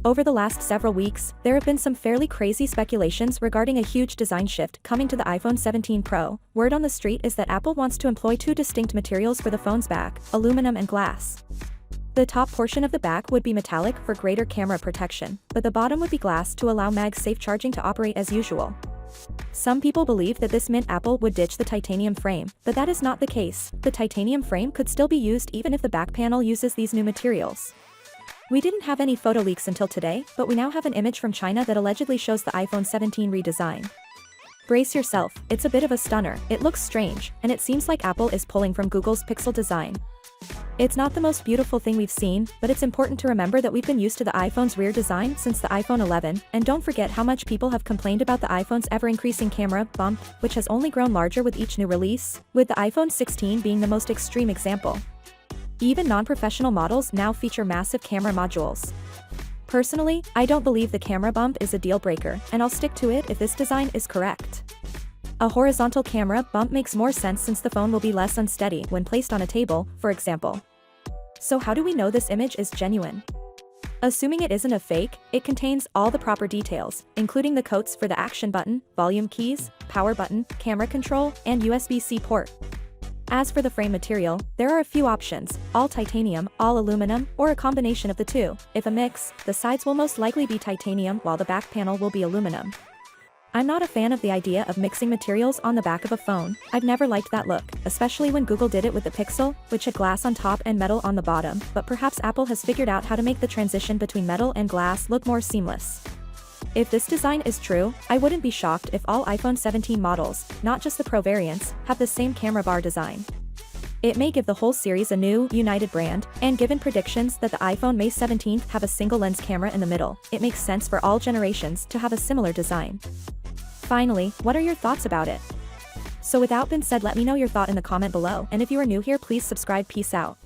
Over the last several weeks, there have been some fairly crazy speculations regarding a huge design shift coming to the iPhone 17 Pro. Word on the street is that Apple wants to employ two distinct materials for the phone's back: aluminum and glass. The top portion of the back would be metallic for greater camera protection, but the bottom would be glass to allow MagSafe charging to operate as usual. Some people believe that this meant Apple would ditch the titanium frame, but that is not the case. The titanium frame could still be used even if the back panel uses these new materials. We didn't have any photo leaks until today, but we now have an image from China that allegedly shows the iPhone 17 redesign. Brace yourself, it's a bit of a stunner, it looks strange, and it seems like Apple is pulling from Google's Pixel design. It's not the most beautiful thing we've seen, but it's important to remember that we've been used to the iPhone's rear design since the iPhone 11, and don't forget how much people have complained about the iPhone's ever-increasing camera bump, which has only grown larger with each new release, with the iPhone 16 being the most extreme example. Even non-professional models now feature massive camera modules. Personally, I don't believe the camera bump is a deal breaker, and I'll stick to it if this design is correct. A horizontal camera bump makes more sense since the phone will be less unsteady when placed on a table, for example. So how do we know this image is genuine? Assuming it isn't a fake, it contains all the proper details, including the codes for the action button, volume keys, power button, camera control, and USB-C port. As for the frame material, there are a few options: all titanium, all aluminum, or a combination of the two. If a mix, the sides will most likely be titanium while the back panel will be aluminum. I'm not a fan of the idea of mixing materials on the back of a phone. I've never liked that look, especially when Google did it with the Pixel, which had glass on top and metal on the bottom, but perhaps Apple has figured out how to make the transition between metal and glass look more seamless. If this design is true, I wouldn't be shocked if all iPhone 17 models, not just the Pro variants, have the same camera bar design. It may give the whole series a new, united brand, and given predictions that the iPhone May 17th have a single lens camera in the middle, it makes sense for all generations to have a similar design. Finally, what are your thoughts about it? So without being said, let me know your thought in the comment below, and if you are new here, please subscribe. Peace out.